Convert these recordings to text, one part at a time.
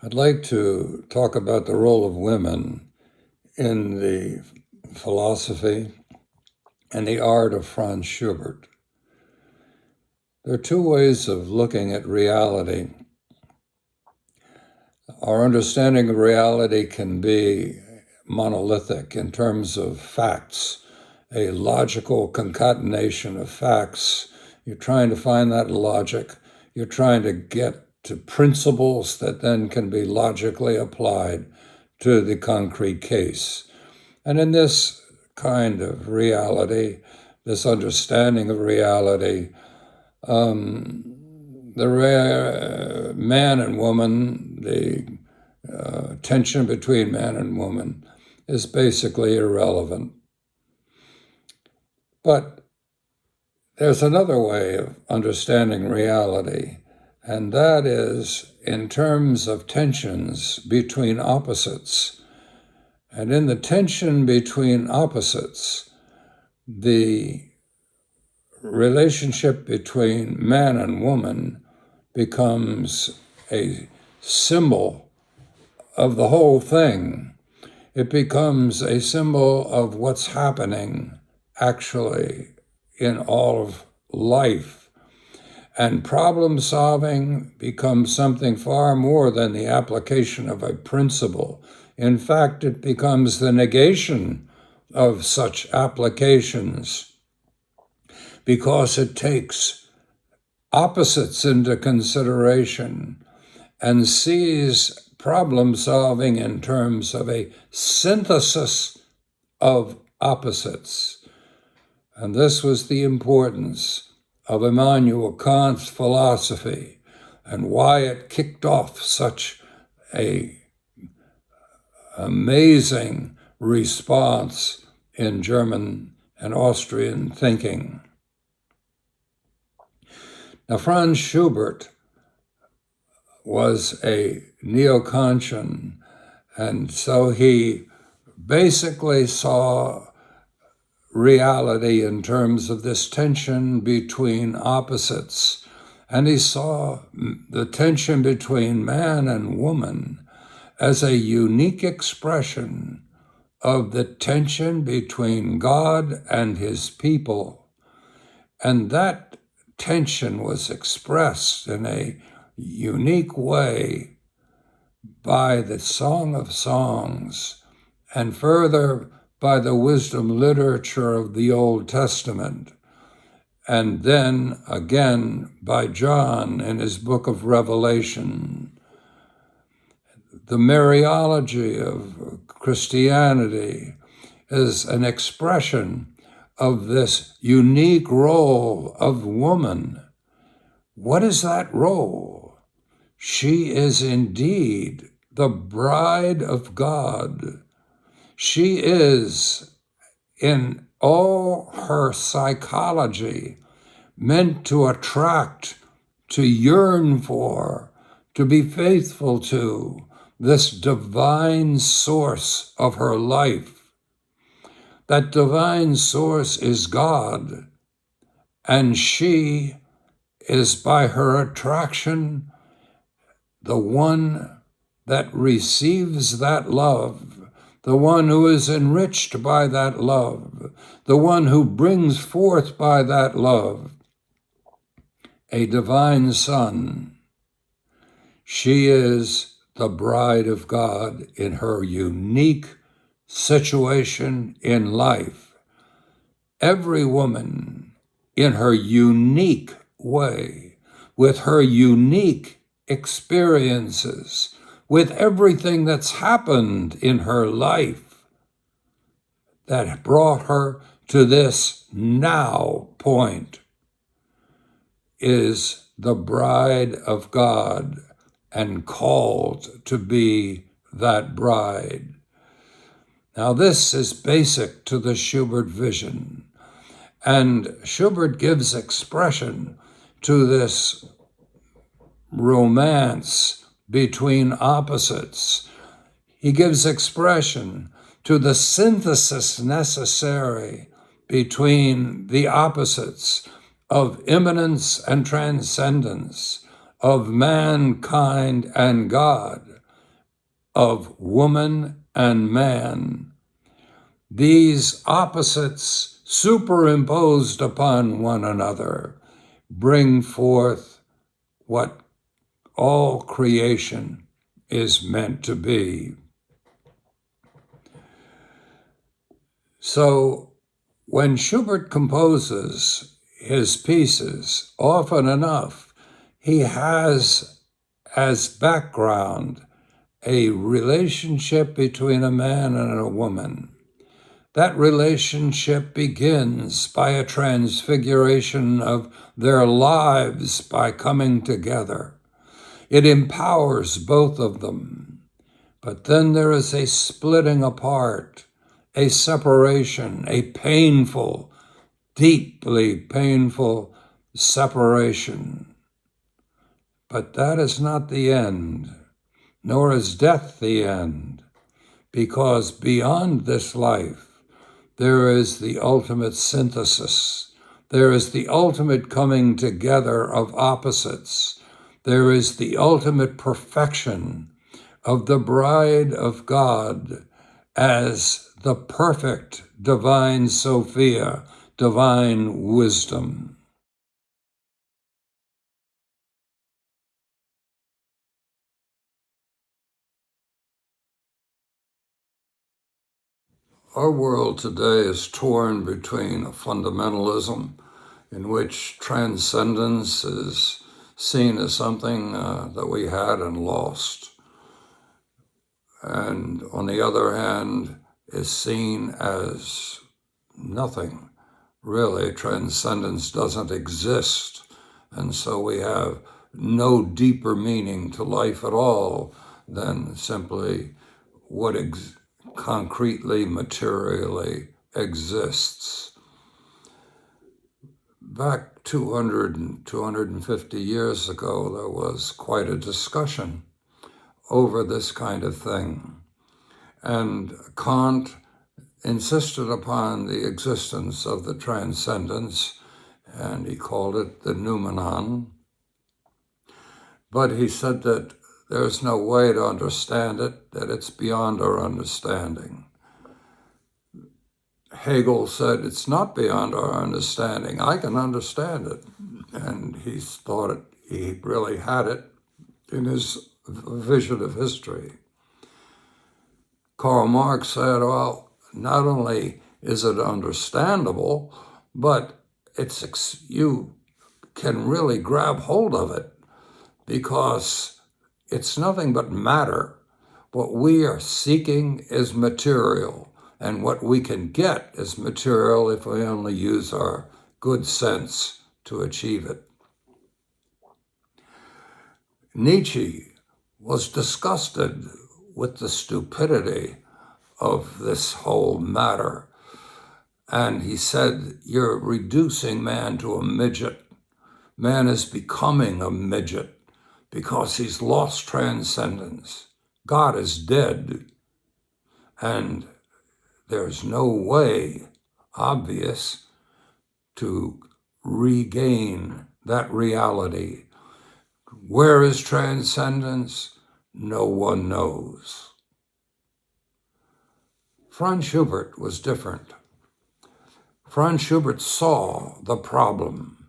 I'd like to talk about the role of women in the philosophy and the art of Franz Schubert. There are two ways of looking at reality. Our understanding of reality can be monolithic in terms of facts, a logical concatenation of facts. You're trying to find that logic. You're trying to get to principles that then can be logically applied to the concrete case. And in this kind of reality, this understanding of reality, the man and woman, the tension between man and woman is basically irrelevant. But there's another way of understanding reality, and that is in terms of tensions between opposites. And in the tension between opposites, the relationship between man and woman becomes a symbol of the whole thing. It becomes a symbol of what's happening actually in all of life. And problem solving becomes something far more than the application of a principle. In fact, it becomes the negation of such applications because it takes opposites into consideration and sees problem solving in terms of a synthesis of opposites. And this was the importance of Immanuel Kant's philosophy and why it kicked off such an amazing response in German and Austrian thinking. Now, Franz Schubert was a neo-Kantian, and so he basically saw reality in terms of this tension between opposites. And he saw the tension between man and woman as a unique expression of the tension between God and his people. And that tension was expressed in a unique way by the Song of Songs, and further by the wisdom literature of the Old Testament, and then again by John in his book of Revelation. The Mariology of Christianity is an expression of this unique role of woman. What is that role? She is indeed the bride of God. She is, in all her psychology, meant to attract, to yearn for, to be faithful to this divine source of her life. That divine source is God, and she is, by her attraction, the one that receives that love, the one who is enriched by that love, the one who brings forth by that love a divine Son. She is the bride of God in her unique situation in life. Every woman in her unique way, with her unique experiences, with everything that's happened in her life that brought her to this now point, is the bride of God and called to be that bride. Now, this is basic to the Schubert vision, and Schubert gives expression to this romance between opposites. He gives expression to the synthesis necessary between the opposites of immanence and transcendence, of mankind and God. of woman and man. These opposites superimposed upon one another bring forth what all creation is meant to be. So when Schubert composes his pieces, often enough, he has as background a relationship between a man and a woman. That relationship begins by a transfiguration of their lives by coming together. It empowers both of them. But then there is a splitting apart, a separation, a painful, deeply painful separation. But that is not the end, nor is death the end, because beyond this life, there is the ultimate synthesis. There is the ultimate coming together of opposites. There is the ultimate perfection of the bride of God as the perfect divine Sophia, divine wisdom. Our world today is torn between a fundamentalism in which transcendence is seen as something that we had and lost, and on the other hand is seen as nothing. Really, transcendence doesn't exist, and so we have no deeper meaning to life at all than simply what concretely, materially exists. Back 250 years ago, there was quite a discussion over this kind of thing. And Kant insisted upon the existence of the transcendence, and he called it the noumenon. But he said that there's no way to understand it, that it's beyond our understanding. Hegel said it's not beyond our understanding. I can understand it. And he thought he really had it in his vision of history. Karl Marx said, well, not only is it understandable, but you can really grab hold of it because it's nothing but matter. What we are seeking is material, and what we can get is material if we only use our good sense to achieve it. Nietzsche was disgusted with the stupidity of this whole matter, and he said, you're reducing man to a midget. Man is becoming a midget because he's lost transcendence. God is dead, and there's no way obvious to regain that reality. Where is transcendence? No one knows. Franz Schubert was different. Franz Schubert saw the problem.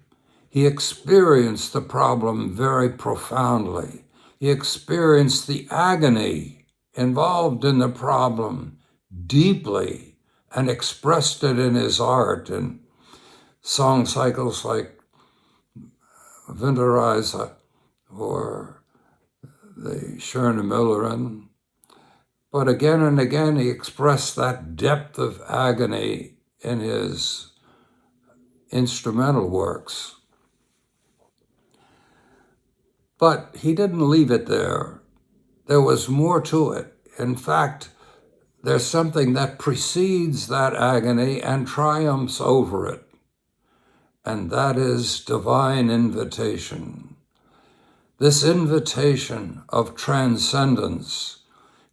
He experienced the problem very profoundly. He experienced the agony involved in the problem deeply and expressed it in his art in song cycles like Winterreise or the Schöne Müllerin. But again and again, he expressed that depth of agony in his instrumental works. But he didn't leave it there. There was more to it. In fact, there's something that precedes that agony and triumphs over it, and that is divine invitation. This invitation of transcendence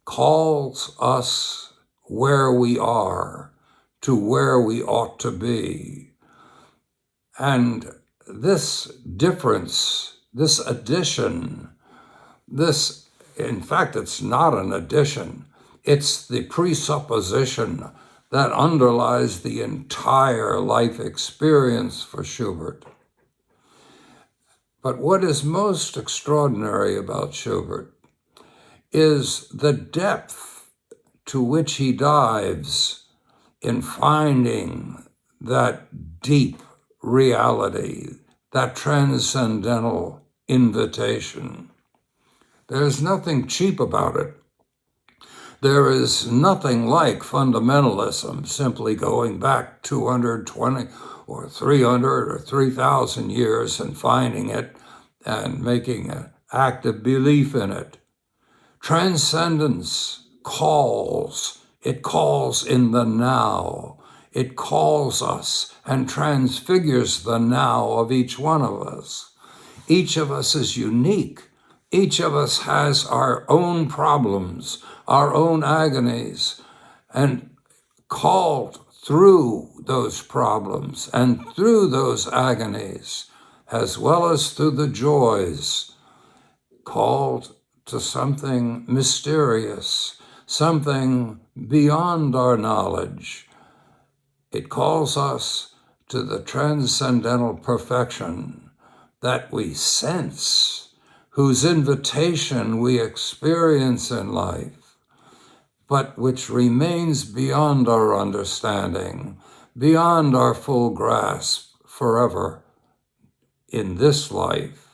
calls us where we are to where we ought to be. And this difference, this addition, this In fact, it's not an addition. It's the presupposition that underlies the entire life experience for Ruppert. But what is most extraordinary about Ruppert is the depth to which he dives in finding that deep reality, that transcendental invitation. There's nothing cheap about it. There is nothing like fundamentalism, simply going back 220 or 300 or 3,000 years and finding it and making an active belief in it. Transcendence calls. It calls in the now. It calls us and transfigures the now of each one of us. Each of us is unique. Each of us has our own problems, our own agonies, and called through those problems and through those agonies, as well as through the joys, called to something mysterious, something beyond our knowledge. It calls us to the transcendental perfection that we sense, whose invitation we experience in life, but which remains beyond our understanding, beyond our full grasp forever in this life,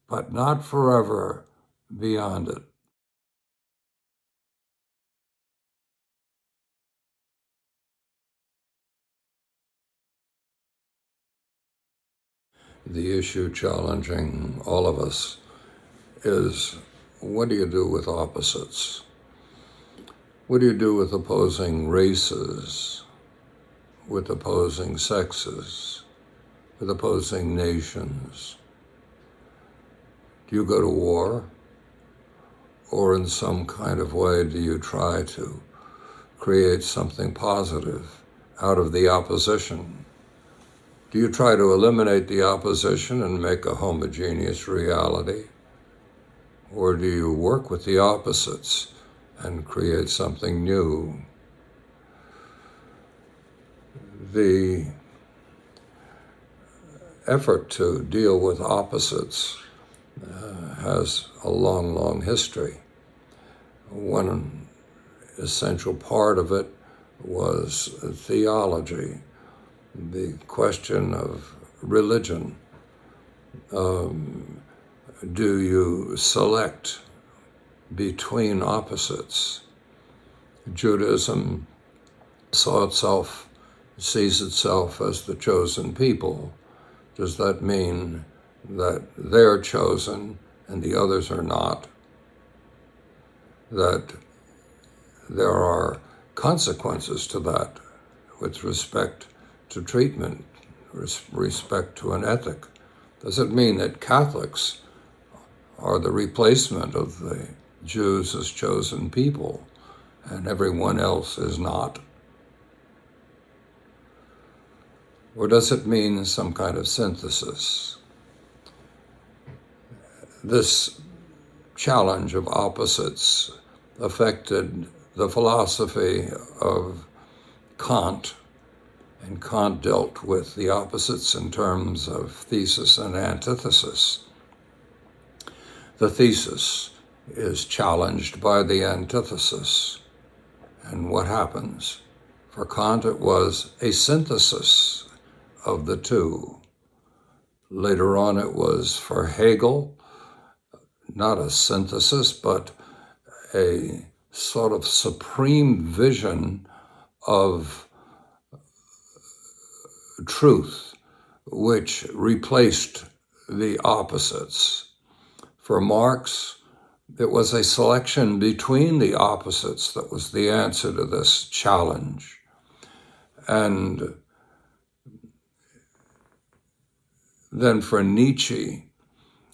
but not forever beyond it. The issue challenging all of us is, what do you do with opposites? What do you do with opposing races, with opposing sexes, with opposing nations? Do you go to war? Or in some kind of way do you try to create something positive out of the opposition? Do you try to eliminate the opposition and make a homogeneous reality? Or do you work with the opposites and create something new? The effort to deal with opposites has a long, long history. One essential part of it was theology, the question of religion. Do you select between opposites? Judaism sees itself as the chosen people. Does that mean that they're chosen and the others are not? That there are consequences to that with respect to treatment, respect to an ethic? Does it mean that Catholics are the replacement of the Jews as chosen people and everyone else is not? Or does it mean some kind of synthesis? This challenge of opposites affected the philosophy of Kant, and Kant dealt with the opposites in terms of thesis and antithesis. The thesis is challenged by the antithesis. And what happens? For Kant, it was a synthesis of the two. Later on, it was for Hegel, not a synthesis, but a sort of supreme vision of truth, which replaced the opposites. For Marx, it was a selection between the opposites that was the answer to this challenge. And then for Nietzsche,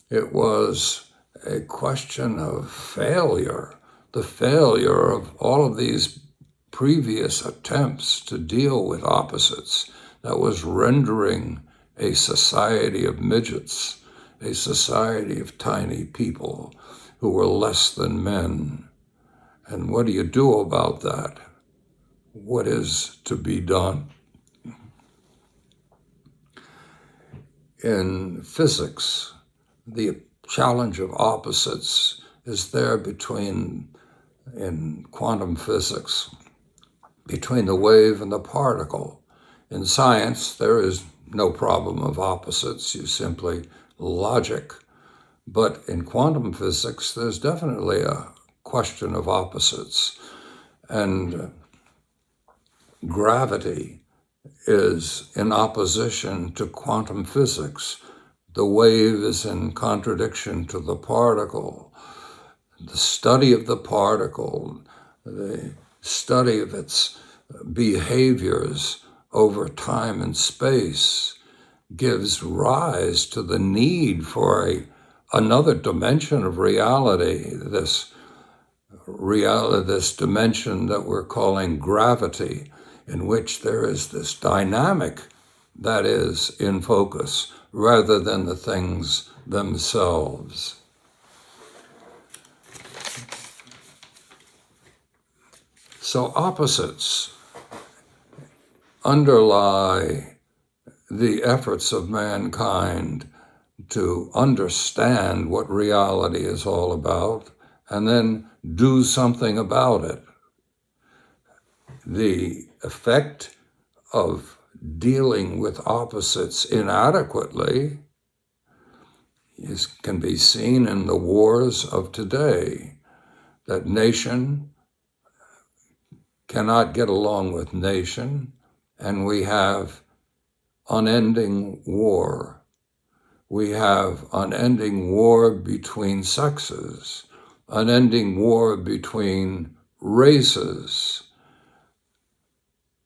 it was a question of failure, the failure of all of these previous attempts to deal with opposites that was rendering a society of midgets, a society of tiny people who were less than men. And what do you do about that? What is to be done? In physics, the challenge of opposites is there in quantum physics, between the wave and the particle. In science, there is no problem of opposites. You simply logic. But in quantum physics, there's definitely a question of opposites. And gravity is in opposition to quantum physics. The wave is in contradiction to the particle. The study of the particle, the study of its behaviors over time and space gives rise to the need for another dimension of reality, this dimension that we're calling gravity, in which there is this dynamic that is in focus rather than the things themselves. So opposites underlie the efforts of mankind to understand what reality is all about and then do something about it. The effect of dealing with opposites inadequately can be seen in the wars of today, that nation cannot get along with nation, and we have unending war. We have unending war between sexes, unending war between races.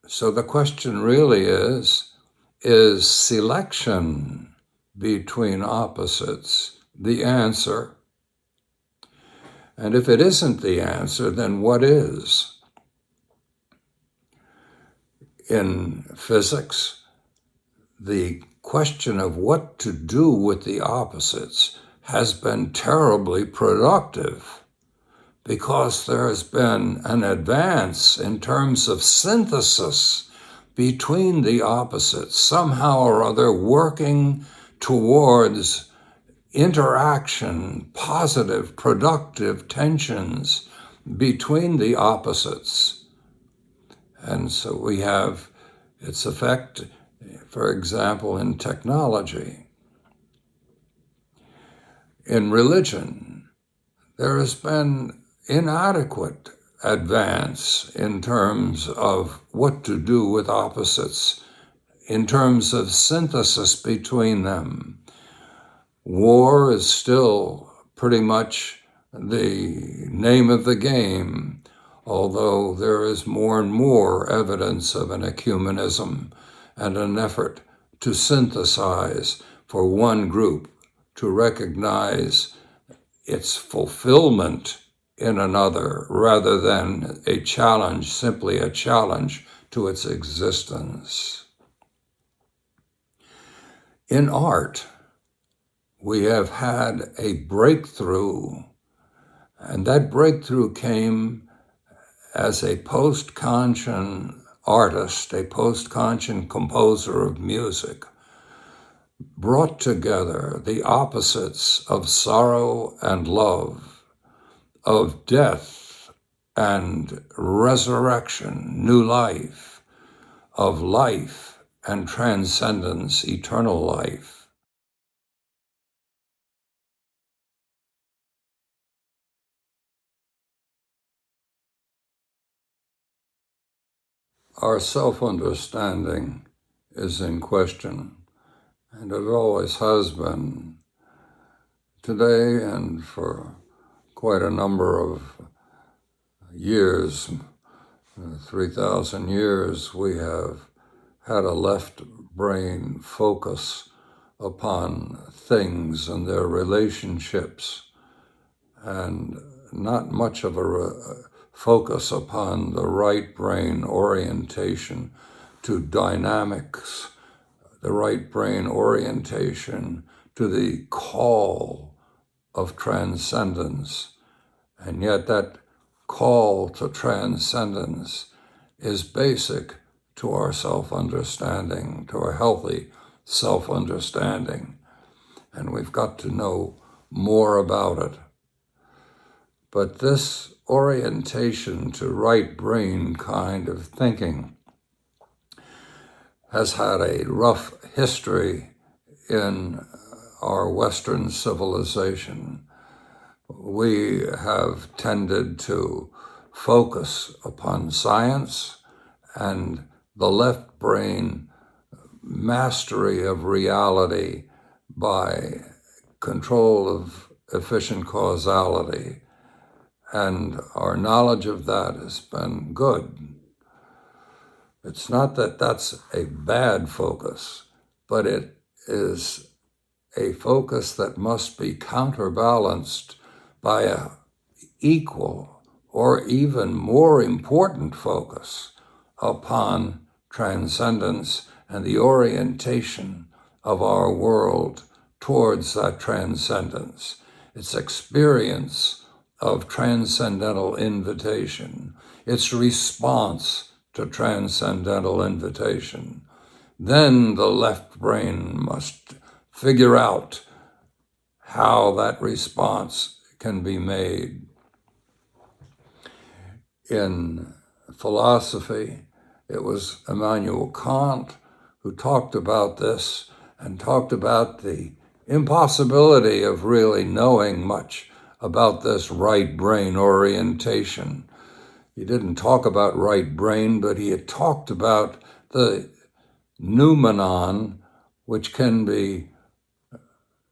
So the question really is selection between opposites the answer? And if it isn't the answer, then what is? In physics, the question of what to do with the opposites has been terribly productive, because there has been an advance in terms of synthesis between the opposites, somehow or other working towards interaction, positive, productive tensions between the opposites. And so we have its effect, for example, in technology. In religion, there has been inadequate advance in terms of what to do with opposites, in terms of synthesis between them. War is still pretty much the name of the game, although there is more and more evidence of an ecumenism and an effort to synthesize for one group to recognize its fulfillment in another, rather than a challenge, simply a challenge to its existence. In art, we have had a breakthrough, and that breakthrough came as a post-Kantian artist, a post-Kantian composer of music, brought together the opposites of sorrow and love, of death and resurrection, new life, of life and transcendence, eternal life. Our self-understanding is in question, and it always has been. Today, and for quite a number of years, 3,000 years, we have had a left brain focus upon things and their relationships, and not much of a focus upon the right brain orientation to dynamics, the right brain orientation to the call of transcendence. And yet that call to transcendence is basic to our self-understanding, to a healthy self-understanding. And we've got to know more about it. But this orientation to right brain kind of thinking has had a rough history in our Western civilization. We have tended to focus upon science and the left brain mastery of reality by control of efficient causality. And our knowledge of that has been good. It's not that that's a bad focus, but it is a focus that must be counterbalanced by an equal or even more important focus upon transcendence and the orientation of our world towards that transcendence, its experience of transcendental invitation, its response to transcendental invitation. Then the left brain must figure out how that response can be made. In philosophy, it was Immanuel Kant who talked about this and talked about the impossibility of really knowing much about this right brain orientation. He didn't talk about right brain, but he had talked about the noumenon, which can be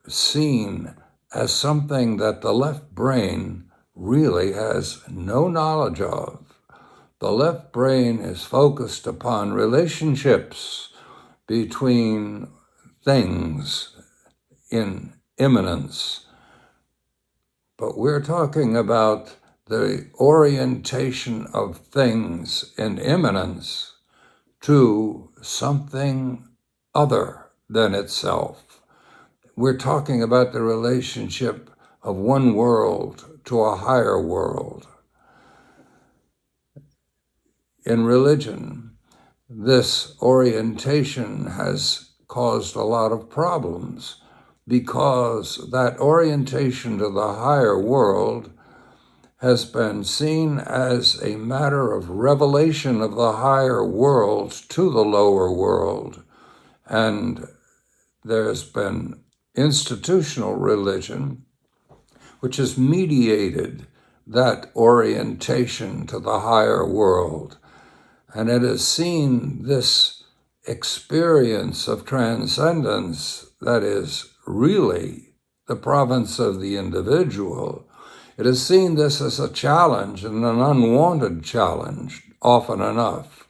seen as something that the left brain really has no knowledge of. The left brain is focused upon relationships between things in immanence. But we're talking about the orientation of things in immanence to something other than itself. We're talking about the relationship of one world to a higher world. In religion, this orientation has caused a lot of problems because that orientation to the higher world has been seen as a matter of revelation of the higher world to the lower world. And there's been institutional religion, which has mediated that orientation to the higher world. And it has seen this experience of transcendence that is really the province of the individual. It has seen this as a challenge and an unwanted challenge often enough.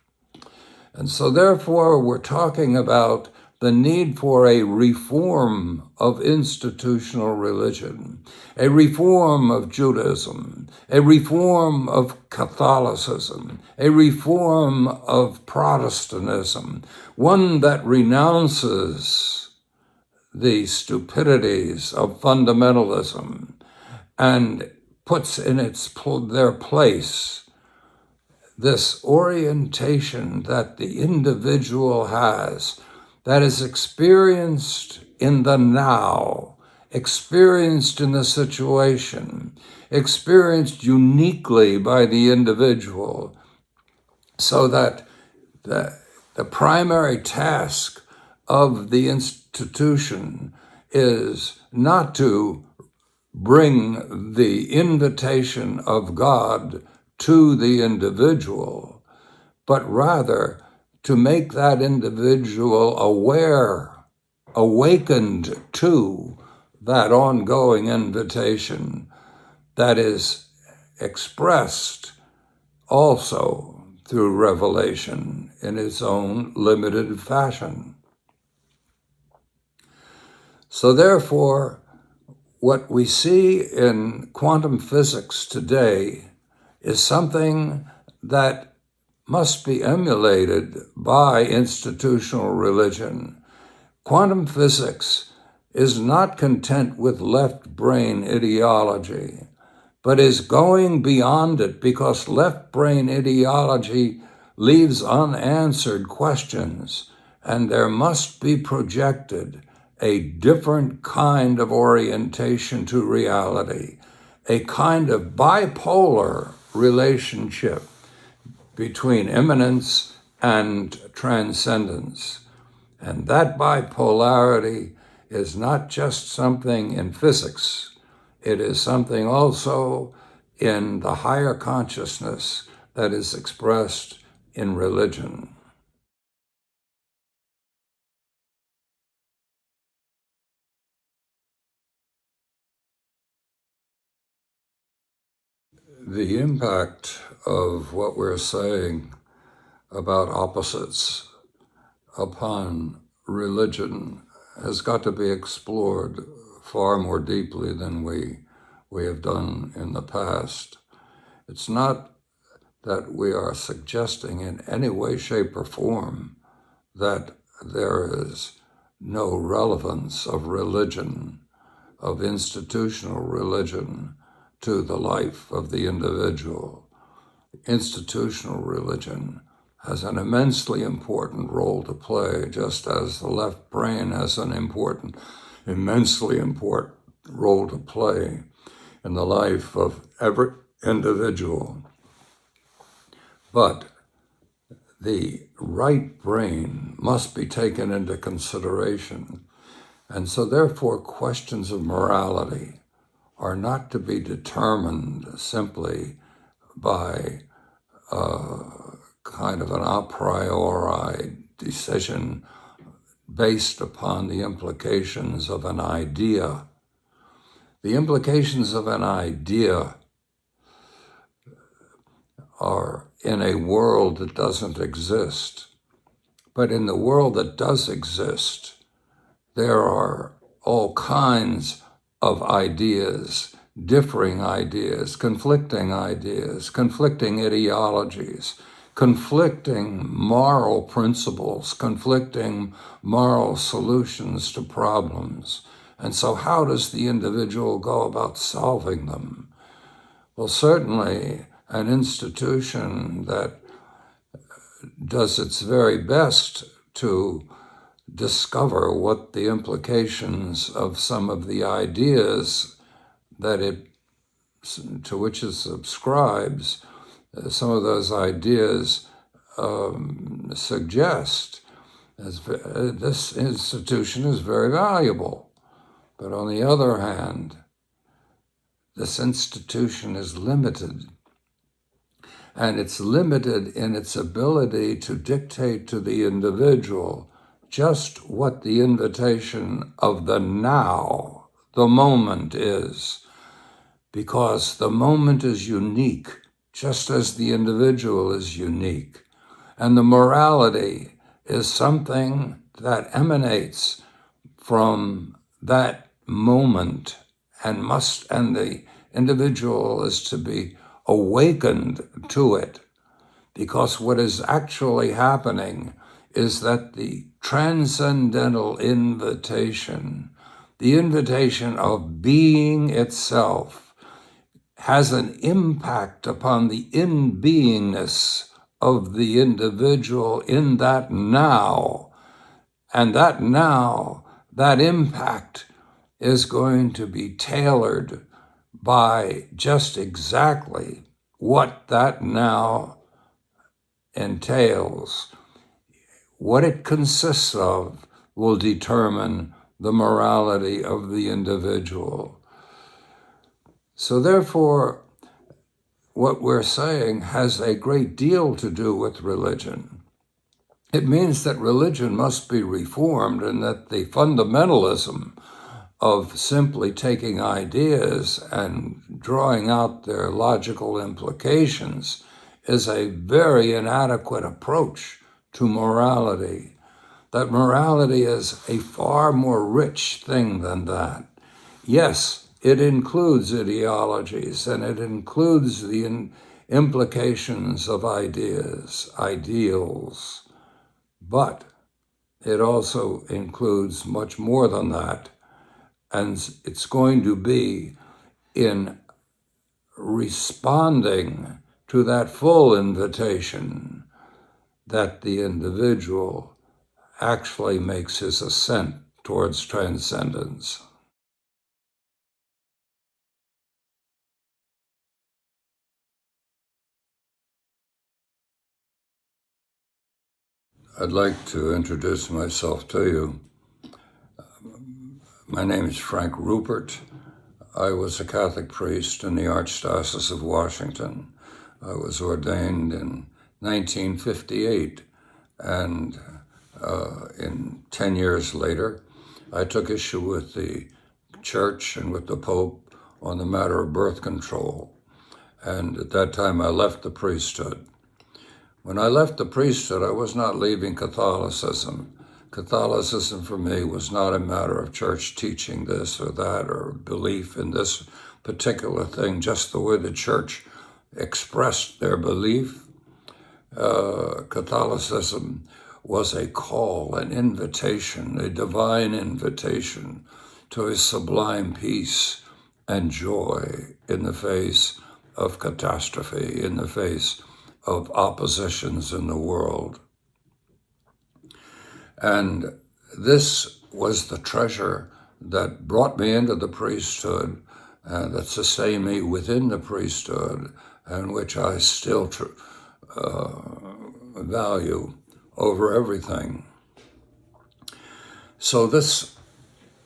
And so therefore we're talking about the need for a reform of institutional religion, a reform of Judaism, a reform of Catholicism, a reform of Protestantism, one that renounces the stupidities of fundamentalism and puts in their place this orientation that the individual has, that is experienced in the now, experienced in the situation, experienced uniquely by the individual, so that the primary task of the institution is not to bring the invitation of God to the individual, but rather to make that individual aware, awakened to that ongoing invitation that is expressed also through revelation in its own limited fashion. So therefore, what we see in quantum physics today is something that must be emulated by institutional religion. Quantum physics is not content with left brain ideology, but is going beyond it, because left brain ideology leaves unanswered questions, and there must be projected a different kind of orientation to reality, a kind of bipolar relationship between immanence and transcendence. And that bipolarity is not just something in physics, it is something also in the higher consciousness that is expressed in religion. The impact of what we're saying about opposites upon religion has got to be explored far more deeply than we have done in the past. It's not that we are suggesting in any way, shape, or form that there is no relevance of religion, of institutional religion, to the life of the individual. Institutional religion has an immensely important role to play, just as the left brain has an immensely important role to play in the life of every individual. But the right brain must be taken into consideration. And so therefore, questions of morality are not to be determined simply by kind of an a priori decision based upon the implications of an idea. The implications of an idea are in a world that doesn't exist. But in the world that does exist, there are all kinds of ideas, differing ideas, conflicting ideologies, conflicting moral principles, conflicting moral solutions to problems. And so how does the individual go about solving them? Well, certainly an institution that does its very best to discover what the implications of some of the ideas to which it subscribes, some of those ideas suggest. This institution is very valuable. But on the other hand, this institution is limited. And it's limited in its ability to dictate to the individual just what the invitation of the now, the moment is. Because the moment is unique, just as the individual is unique. And the morality is something that emanates from that moment and the individual is to be awakened to it, because what is actually happening is that the transcendental invitation, the invitation of being itself, has an impact upon the in-beingness of the individual in that now. And that now, that impact is going to be tailored by just exactly what that now entails. What it consists of will determine the morality of the individual. So therefore, what we're saying has a great deal to do with religion. It means that religion must be reformed, and that the fundamentalism of simply taking ideas and drawing out their logical implications is a very inadequate approach to morality. That morality is a far more rich thing than that. Yes, it includes ideologies, and it includes the implications of ideas, ideals, but it also includes much more than that. And it's going to be in responding to that full invitation that the individual actually makes his ascent towards transcendence. I'd like to introduce myself to you. My name is Frank Ruppert. I was a Catholic priest in the Archdiocese of Washington. I was ordained in 1958, and in 10 years later, I took issue with the Church and with the Pope on the matter of birth control. And at that time, I left the priesthood. When I left the priesthood, I was not leaving Catholicism. Catholicism for me was not a matter of church teaching this or that or belief in this particular thing, just the way the church expressed their belief. Catholicism was a call, an invitation, a divine invitation to a sublime peace and joy in the face of catastrophe, in the face of oppositions in the world. And this was the treasure that brought me into the priesthood, that sustained me within the priesthood, and which I still value over everything. So this,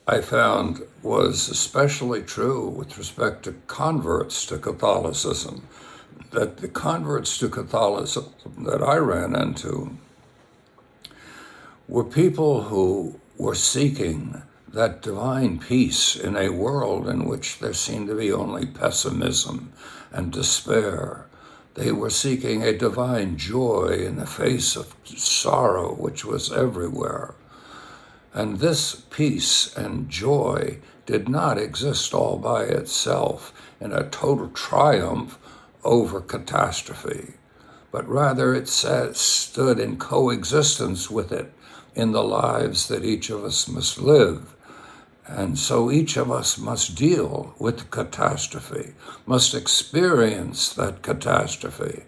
I found, was especially true with respect to converts to Catholicism, that the converts to Catholicism that I ran into were people who were seeking that divine peace in a world in which there seemed to be only pessimism and despair. They were seeking a divine joy in the face of sorrow, which was everywhere. And this peace and joy did not exist all by itself in a total triumph over catastrophe, but rather it stood in coexistence with it in the lives that each of us must live. And so each of us must deal with catastrophe, must experience that catastrophe.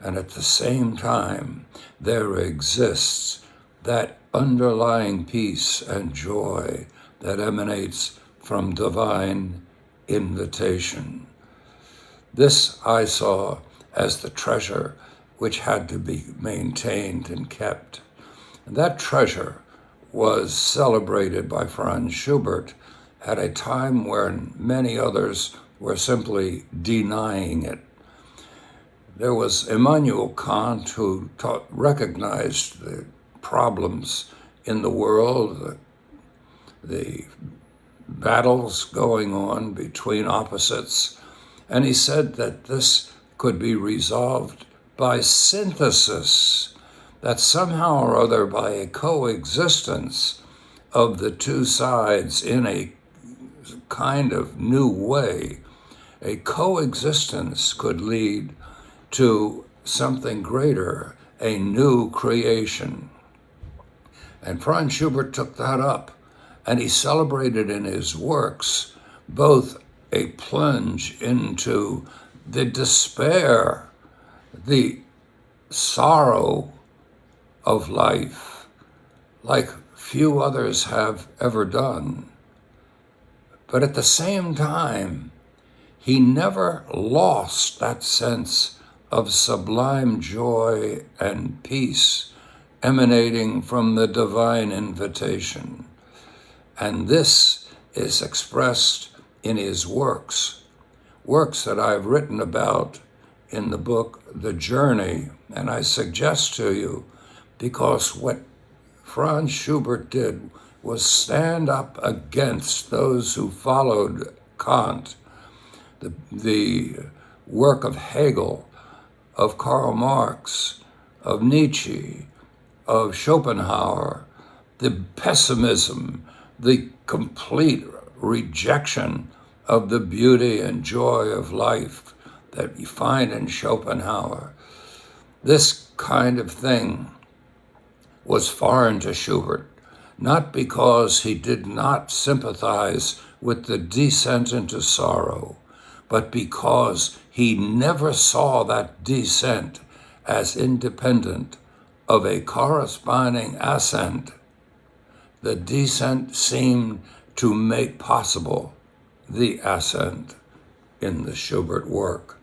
And at the same time, there exists that underlying peace and joy that emanates from divine invitation. This I saw as the treasure which had to be maintained and kept. And that treasure was celebrated by Franz Schubert at a time when many others were simply denying it. There was Immanuel Kant, who recognized the problems in the world, the battles going on between opposites, and he said that this could be resolved by synthesis, that somehow or other by a coexistence of the two sides in a kind of new way, a coexistence could lead to something greater, a new creation. And Franz Schubert took that up, and he celebrated in his works both a plunge into the despair, the sorrow of life, like few others have ever done. But at the same time, he never lost that sense of sublime joy and peace emanating from the divine invitation. And this is expressed in his works that I've written about in the book, The Journey. And I suggest to you, because what Franz Schubert did was stand up against those who followed Kant, the work of Hegel, of Karl Marx, of Nietzsche, of Schopenhauer, the pessimism, the complete rejection of the beauty and joy of life that you find in Schopenhauer. This kind of thing was foreign to Schubert, not because he did not sympathize with the descent into sorrow, but because he never saw that descent as independent of a corresponding ascent. The descent seemed to make possible the ascent in the Schubert work.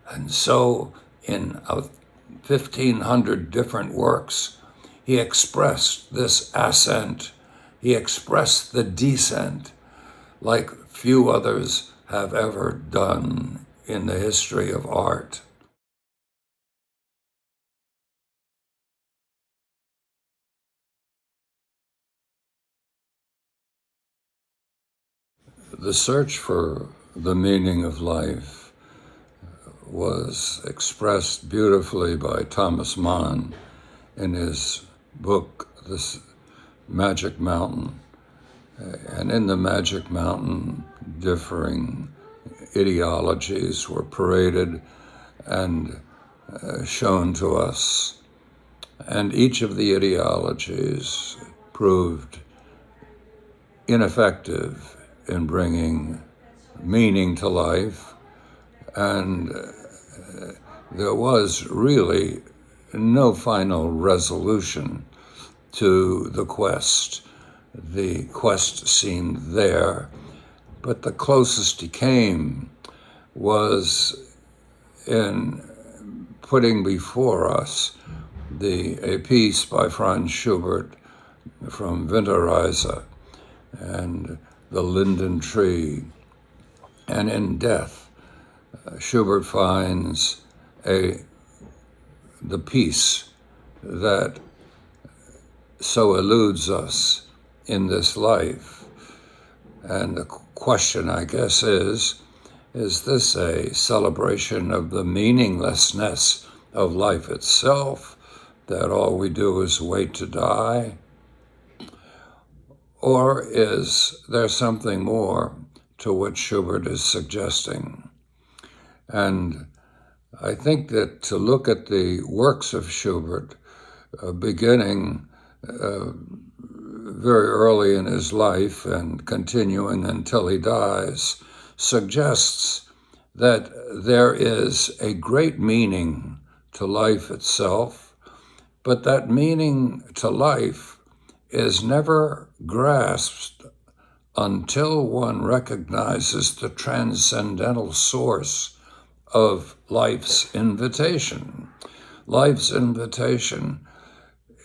And so in 1,500 different works, he expressed this ascent. He expressed the descent like few others have ever done in the history of art. The search for the meaning of life was expressed beautifully by Thomas Mann in his book, This Magic Mountain. And in the Magic Mountain, differing ideologies were paraded and shown to us. And each of the ideologies proved ineffective in bringing meaning to life, and there was really no final resolution to the quest. The quest seemed there, but the closest he came was in putting before us a piece by Franz Schubert from Winterreise and the linden tree. And in death, Schubert finds the peace that so eludes us in this life. And the question, I guess, is this a celebration of the meaninglessness of life itself, that all we do is wait to die? Or is there something more to what Schubert is suggesting? And I think that to look at the works of Schubert, beginning very early in his life and continuing until he dies, suggests that there is a great meaning to life itself, but that meaning to life is never grasped until one recognizes the transcendental source of life's invitation. Life's invitation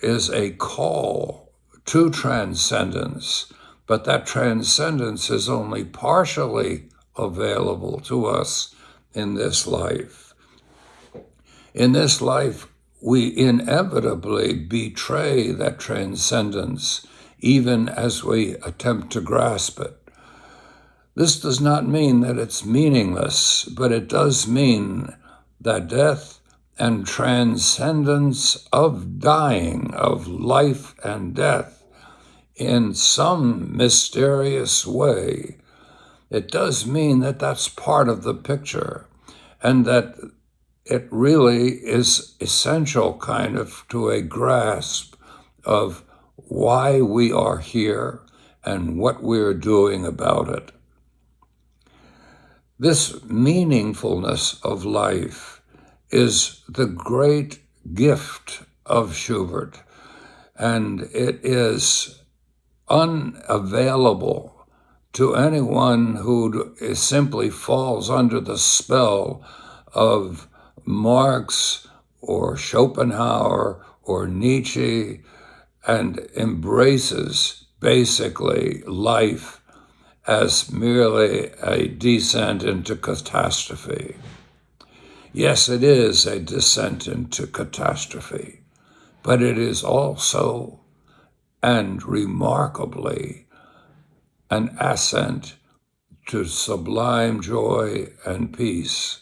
is a call to transcendence, but that transcendence is only partially available to us in this life. In this life, we inevitably betray that transcendence, even as we attempt to grasp it. This does not mean that it's meaningless, but it does mean that death and transcendence of dying, of life and death, in some mysterious way, it does mean that that's part of the picture, and that it really is essential kind of to a grasp of why we are here and what we're doing about it. This meaningfulness of life is the great gift of Schubert, and it is unavailable to anyone who simply falls under the spell of Marx or Schopenhauer or Nietzsche and embraces basically life as merely a descent into catastrophe. Yes, it is a descent into catastrophe, but it is also, and remarkably, an ascent to sublime joy and peace.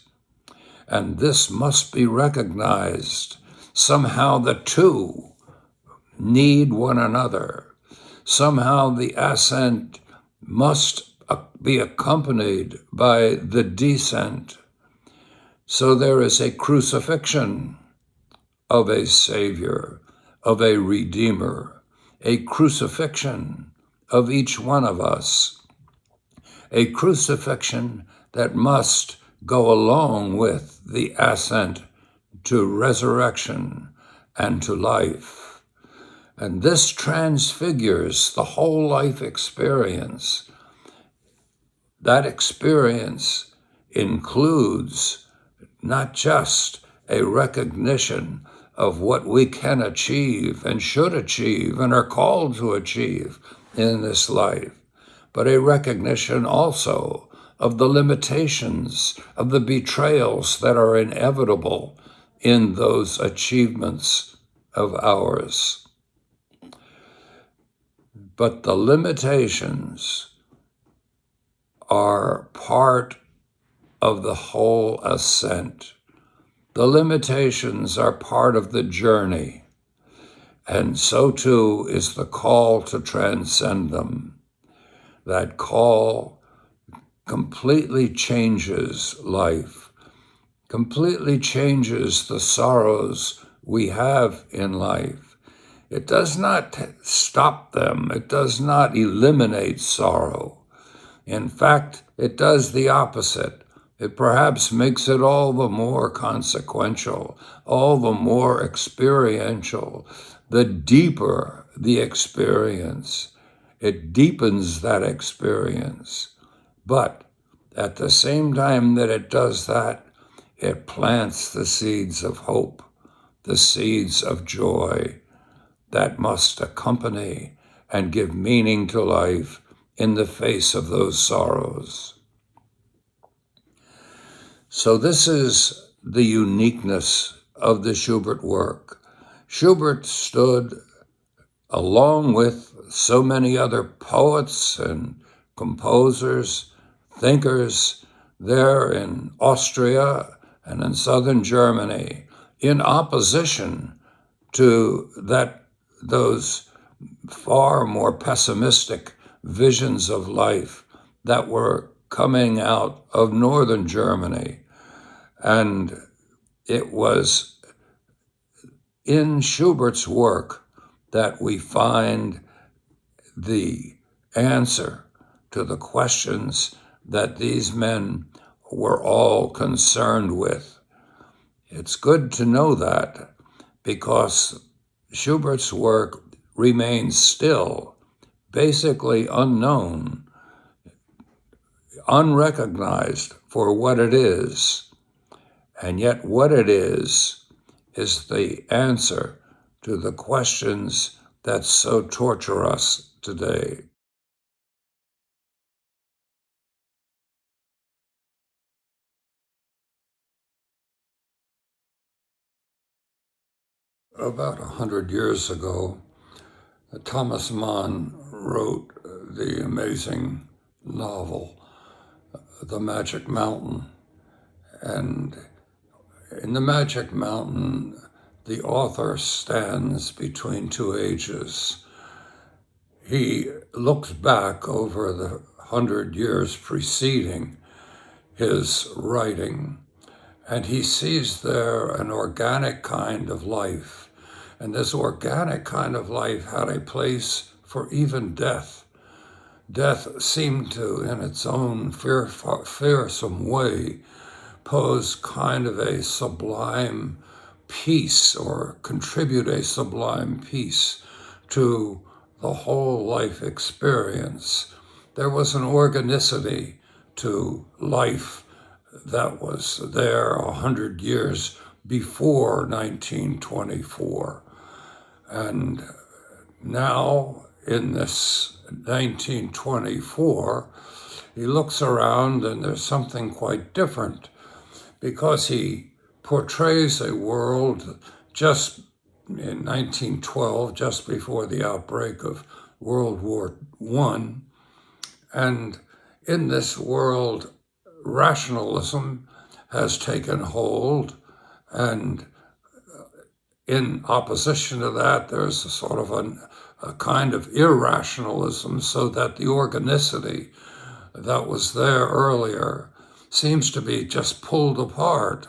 And this must be recognized. Somehow the two need one another. Somehow the ascent must be accompanied by the descent. So there is a crucifixion of a Savior, of a Redeemer, a crucifixion of each one of us, a crucifixion that must go along with the ascent to resurrection and to life. And this transfigures the whole life experience. That experience includes not just a recognition of what we can achieve and should achieve and are called to achieve in this life, but a recognition also of the limitations, of the betrayals that are inevitable in those achievements of ours. But the limitations are part of the whole ascent. The limitations are part of the journey, and so too is the call to transcend them. That call completely changes life, completely changes the sorrows we have in life. It does not stop them. It does not eliminate sorrow. In fact, it does the opposite. It perhaps makes it all the more consequential, all the more experiential. The deeper the experience, it deepens that experience. But at the same time that it does that, it plants the seeds of hope, the seeds of joy that must accompany and give meaning to life in the face of those sorrows. So this is the uniqueness of the Ruppert work. Ruppert stood along with so many other poets and composers, thinkers there in Austria and in southern Germany in opposition to those far more pessimistic visions of life that were coming out of northern Germany. And it was in Ruppert's work that we find the answer to the questions that these men were all concerned with. It's good to know that, because Ruppert's work remains still basically unknown, unrecognized for what it is. And yet what it is the answer to the questions that so torture us today. About 100 years ago, Thomas Mann wrote the amazing novel, The Magic Mountain. And in The Magic Mountain, the author stands between two ages. He looks back over the 100 years preceding his writing, and he sees there an organic kind of life. And this organic kind of life had a place for even death. Death seemed to, in its own fearsome way, pose kind of a sublime peace, or contribute a sublime peace to the whole life experience. There was an organicity to life that was there 100 years before 1924. And now, in this 1924, he looks around and there's something quite different, because he portrays a world just in 1912, just before the outbreak of World War I. And in this world, rationalism has taken hold, and in opposition to that, there's a sort of a kind of irrationalism, so that the organicity that was there earlier seems to be just pulled apart,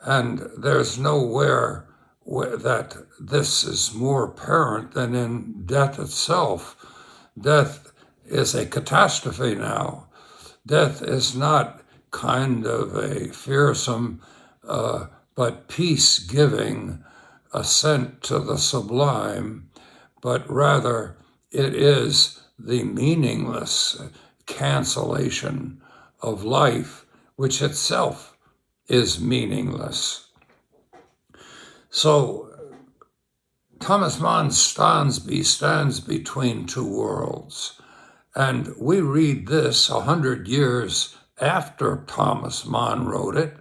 and there's nowhere that this is more apparent than in death itself. Death is a catastrophe now. Death is not kind of a fearsome but peace-giving ascent to the sublime, but rather it is the meaningless cancellation of life, which itself is meaningless. So Thomas Mann stands between two worlds. And we read this 100 years after Thomas Mann wrote it,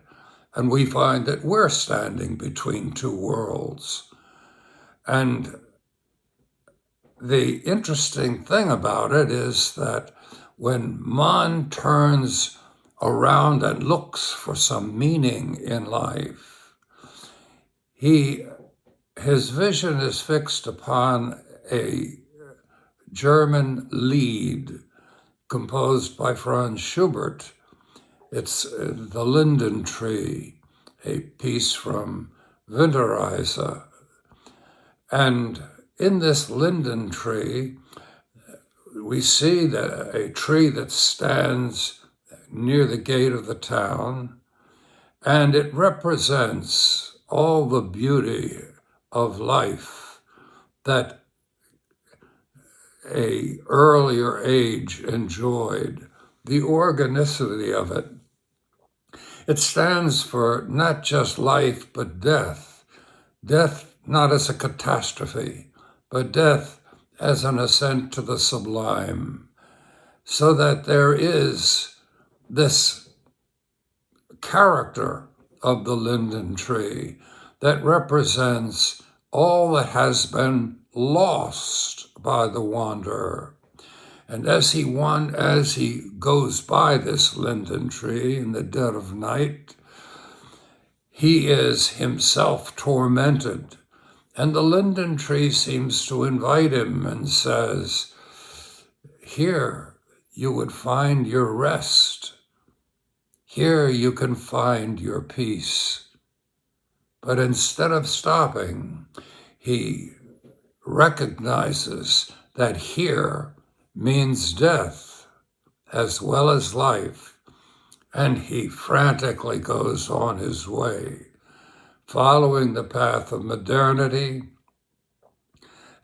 and we find that we're standing between two worlds. And the interesting thing about it is that when Mann turns around and looks for some meaning in life, his vision is fixed upon a German Lied composed by Franz Schubert. It's The Linden Tree, a piece from Winterreise. And in this linden tree, we see a tree that stands near the gate of the town, and it represents all the beauty of life that an earlier age enjoyed, the organicity of it. It stands for not just life, but death. Death not as a catastrophe, but death as an ascent to the sublime, so that there is this character of the linden tree that represents all that has been lost by the wanderer. And as he goes by this linden tree in the dead of night, he is himself tormented. And the linden tree seems to invite him and says, here you would find your rest. Here you can find your peace. But instead of stopping, he recognizes that here means death as well as life, and he frantically goes on his way, following the path of modernity,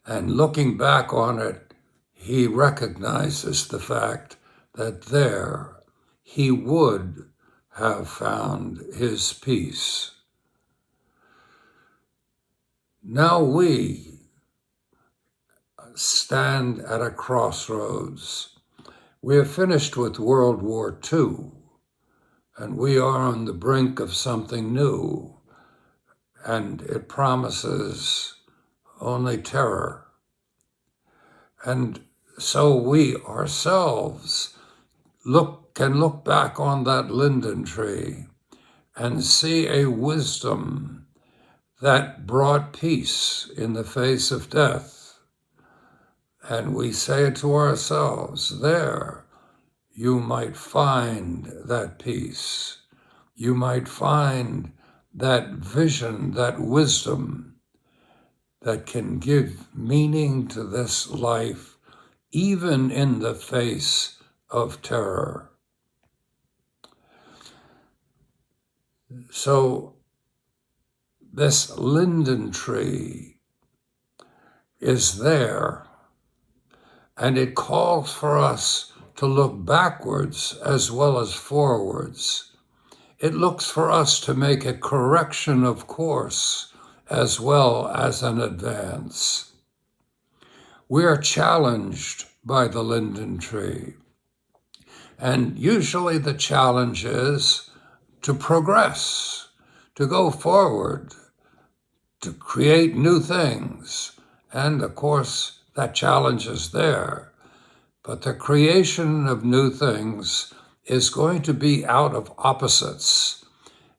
and looking back on it, he recognizes the fact that there he would have found his peace. Now we stand at a crossroads. We have finished with World War II, and we are on the brink of something new, and it promises only terror. And so we ourselves can look back on that linden tree and see a wisdom that brought peace in the face of death. And we say to ourselves, there, you might find that peace. You might find that vision, that wisdom that can give meaning to this life, even in the face of terror. So this linden tree is there, and it calls for us to look backwards as well as forwards. It looks for us to make a correction of course as well as an advance. We are challenged by the linden tree, and usually the challenge is to progress, to go forward, to create new things. And of course, that challenge is there. But the creation of new things is going to be out of opposites.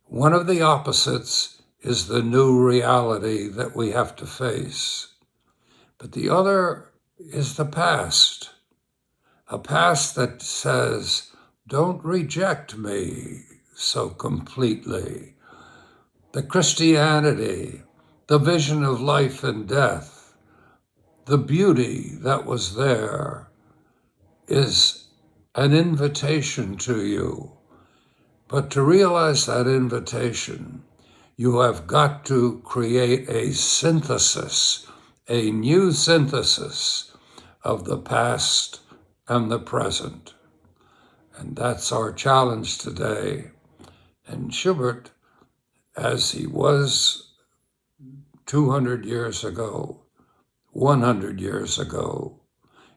One of the opposites is the new reality that we have to face. But the other is the past, a past that says, don't reject me so completely. The Christianity, the vision of life and death, the beauty that was there, is an invitation to you. But to realize that invitation, you have got to create a synthesis, a new synthesis of the past and the present. And that's our challenge today. And Schubert, as he was 200 years ago, 100 years ago,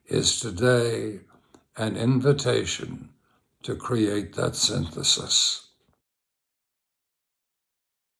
is today an invitation to create that synthesis.